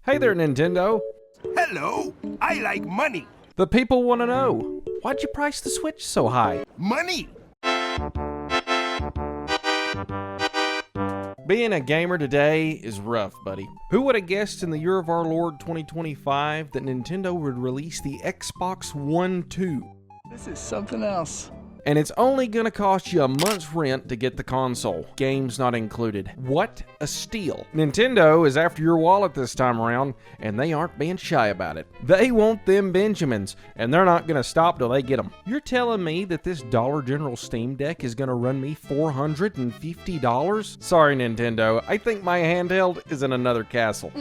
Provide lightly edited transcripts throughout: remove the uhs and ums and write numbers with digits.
Hey there, Nintendo. Hello, I like money. The people want to know, why'd you price the Switch so high? Money! Being a gamer today is rough, buddy. Who would have guessed in the year of our Lord 2025 that Nintendo would release the Xbox One 2? This is something else. And it's only gonna cost you a month's rent to get the console, games not included. What a steal. Nintendo is after your wallet this time around, and they aren't being shy about it. They want them Benjamins, and they're not gonna stop till they get them. You're telling me that this Dollar General Steam Deck is gonna run me $450? Sorry, Nintendo, I think my handheld is in another castle.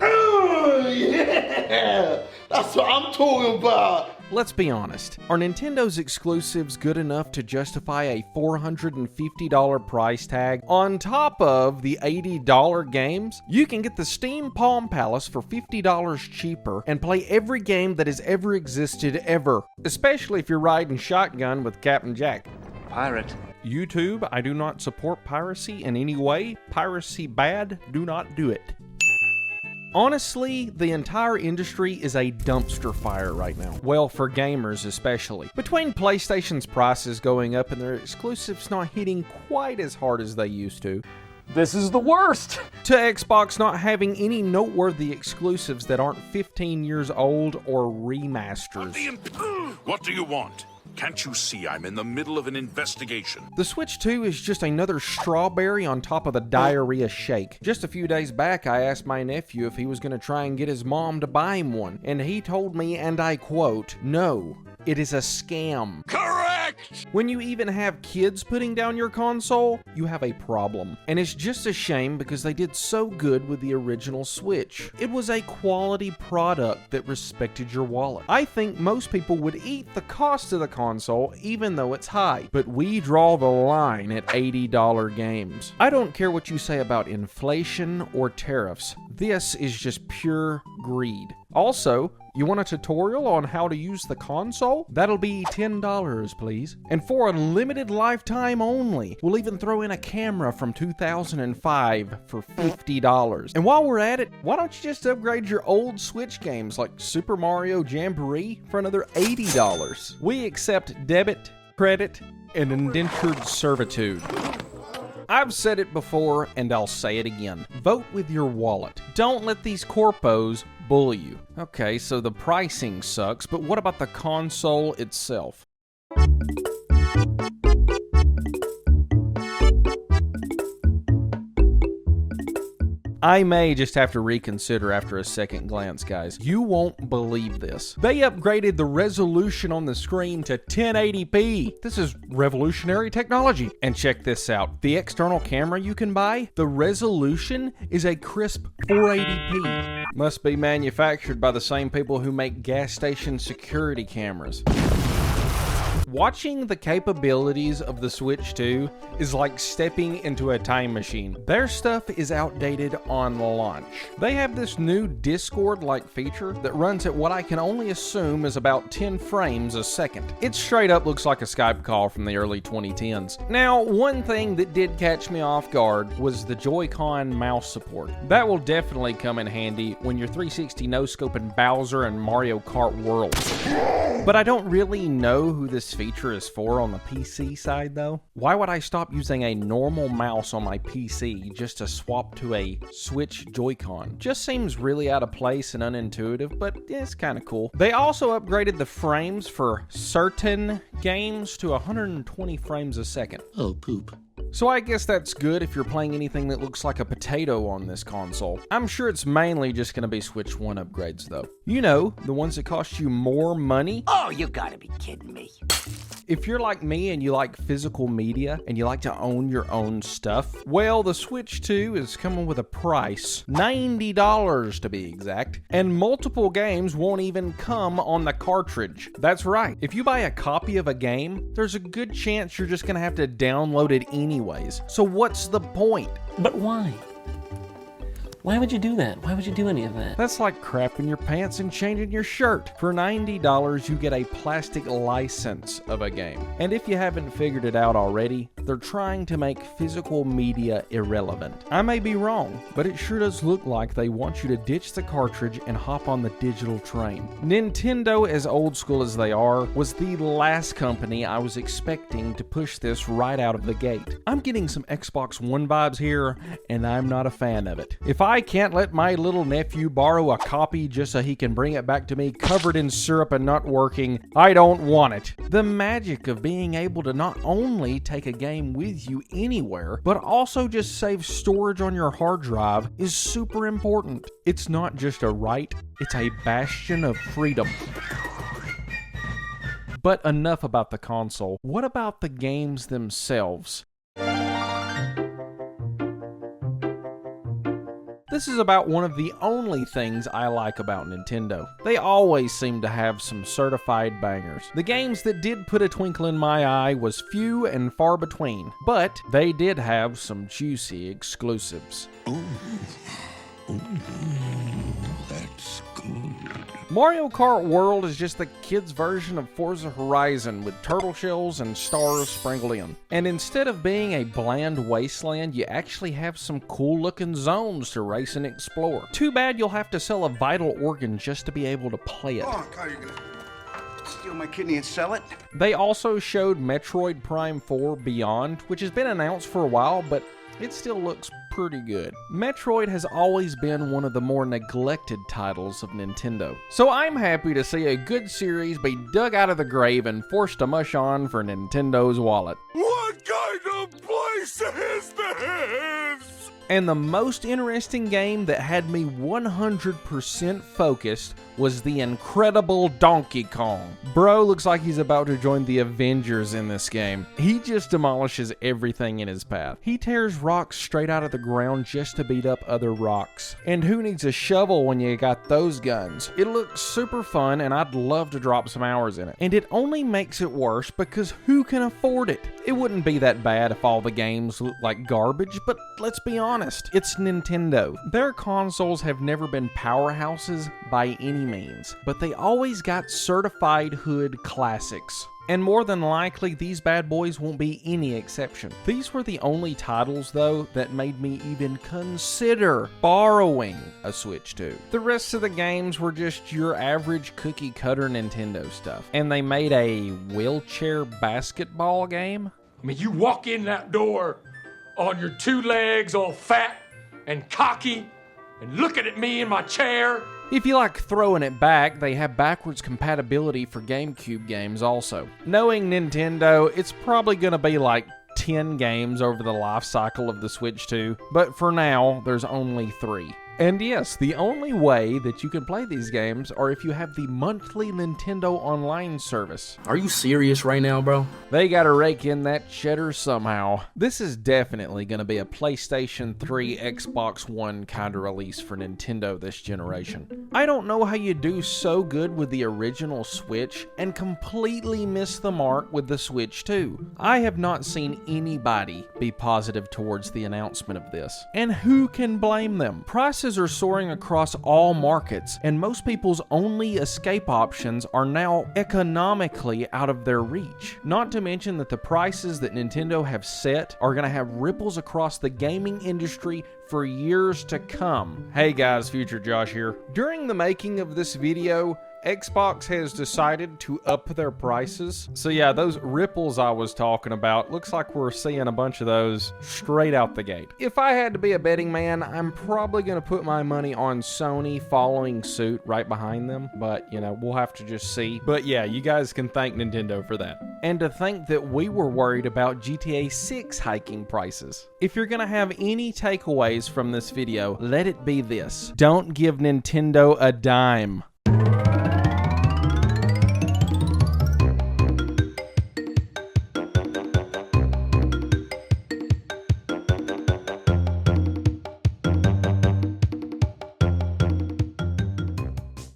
Oh, yeah! That's what I'm talking about! Let's be honest, are Nintendo's exclusives good enough to justify a $450 price tag on top of the $80 games? You can get the Steam Palm Palace for $50 cheaper and play every game that has ever existed ever, especially if you're riding shotgun with Captain Jack. Pirate. YouTube, I do not support piracy in any way. Piracy bad, do not do it. Honestly, the entire industry is a dumpster fire right now. Well, for gamers especially. Between PlayStation's prices going up and their exclusives not hitting quite as hard as they used to, This is the worst! to Xbox not having any noteworthy exclusives that aren't 15 years old or remasters. What do you want? Can't you see I'm in the middle of an investigation? The Switch 2 is just another strawberry on top of the diarrhea shake. Just a few days back, I asked my nephew if he was going to try and get his mom to buy him one, and he told me, and I quote, "No, it is a scam." Correct! When you even have kids putting down your console, you have a problem. And it's just a shame because they did so good with the original Switch. It was a quality product that respected your wallet. I think most people would eat the cost of the console even though it's high, but we draw the line at $80 games. I don't care what you say about inflation or tariffs. This is just pure greed. Also, you want a tutorial on how to use the console? That'll be $10, please. And for a limited lifetime only, we'll even throw in a camera from 2005 for $50. And while we're at it, why don't you just upgrade your old Switch games like Super Mario Jamboree for another $80? We accept debit, credit, and indentured servitude. I've said it before, and I'll say it again. Vote with your wallet. Don't let these corpos bully you. Okay, so the pricing sucks, but what about the console itself? I may just have to reconsider after a second glance, guys. You won't believe this. They upgraded the resolution on the screen to 1080p. This is revolutionary technology. And check this out. The external camera you can buy, the resolution is a crisp 480p. Must be manufactured by the same people who make gas station security cameras. Watching the capabilities of the Switch 2 is like stepping into a time machine. Their stuff is outdated on launch. They have this new Discord-like feature that runs at what I can only assume is about 10 frames a second. It straight up looks like a Skype call from the early 2010s. Now, one thing that did catch me off guard was the Joy-Con mouse support. That will definitely come in handy when you're 360 no-scoping Bowser and Mario Kart World. But I don't really know who this feature is for on the PC side though. Why would I stop using a normal mouse on my PC just to swap to a Switch Joy-Con? Just seems really out of place and unintuitive, but it's kind of cool. They also upgraded the frames for certain games to 120 frames a second. Oh, poop. So I guess that's good if you're playing anything that looks like a potato on this console. I'm sure it's mainly just going to be Switch 1 upgrades though. You know, the ones that cost you more money. Oh, you gotta be kidding me. If you're like me and you like physical media and you like to own your own stuff, well, the Switch 2 is coming with a price, $90 to be exact, and multiple games won't even come on the cartridge. That's right, if you buy a copy of a game, there's a good chance you're just gonna have to download it anyways. So what's the point? But why? Why would you do that? Why would you do any of that? That's like crapping your pants and changing your shirt. For $90, you get a plastic license of a game. And if you haven't figured it out already, they're trying to make physical media irrelevant. I may be wrong, but it sure does look like they want you to ditch the cartridge and hop on the digital train. Nintendo, as old school as they are, was the last company I was expecting to push this right out of the gate. I'm getting some Xbox One vibes here, and I'm not a fan of it. If I can't let my little nephew borrow a copy just so he can bring it back to me covered in syrup and not working, I don't want it. The magic of being able to not only take a game with you anywhere, but also just save storage on your hard drive is super important. It's not just a right, it's a bastion of freedom. But enough about the console. What about the games themselves? This is about one of the only things I like about Nintendo. They always seem to have some certified bangers. The games that did put a twinkle in my eye was few and far between, but they did have some juicy exclusives. That's good. Mario Kart World is just the kids' version of Forza Horizon with turtle shells and stars sprinkled in. And instead of being a bland wasteland, you actually have some cool looking zones to race and explore. Too bad you'll have to sell a vital organ just to be able to play it. Oh, God, you're gonna steal my kidney and sell it? They also showed Metroid Prime 4 Beyond, which has been announced for a while, but it still looks pretty good. Metroid has always been one of the more neglected titles of Nintendo, so I'm happy to see a good series be dug out of the grave and forced to mush on for Nintendo's wallet. What kind of place is this? And the most interesting game that had me 100% focused was the incredible Donkey Kong. Bro looks like he's about to join the Avengers in this game. He just demolishes everything in his path. He tears rocks straight out of the ground just to beat up other rocks. And who needs a shovel when you got those guns? It looks super fun and I'd love to drop some hours in it. And it only makes it worse because who can afford it? It wouldn't be that bad if all the games looked like garbage, but let's be honest, it's Nintendo. Their consoles have never been powerhouses by any means, but they always got certified hood classics. And more than likely, these bad boys won't be any exception. These were the only titles, though, that made me even consider borrowing a Switch 2. The rest of the games were just your average cookie-cutter Nintendo stuff. And they made a wheelchair basketball game? I mean, you walk in that door on your two legs all fat and cocky and looking at me in my chair. If you like throwing it back, they have backwards compatibility for GameCube games also. Knowing Nintendo, it's probably going to be like 10 games over the life cycle of the Switch 2, but for now, there's only 3. And yes, the only way that you can play these games are if you have the monthly Nintendo Online service. Are you serious right now, bro? They gotta rake in that cheddar somehow. This is definitely gonna be a PlayStation 3, Xbox One kind of release for Nintendo this generation. I don't know how you do so good with the original Switch and completely miss the mark with the Switch 2. I have not seen anybody be positive towards the announcement of this. And who can blame them? Prices are soaring across all markets, and most people's only escape options are now economically out of their reach. Not to mention that the prices that Nintendo have set are going to have ripples across the gaming industry for years to come. Hey guys, Future Josh here. During the making of this video, Xbox has decided to up their prices. So yeah, those ripples I was talking about, looks like we're seeing a bunch of those straight out the gate. If I had to be a betting man, I'm probably going to put my money on Sony following suit right behind them. But, you know, we'll have to just see. But yeah, you guys can thank Nintendo for that. And to think that we were worried about GTA 6 hiking prices. If you're going to have any takeaways from this video, let it be this. Don't give Nintendo a dime.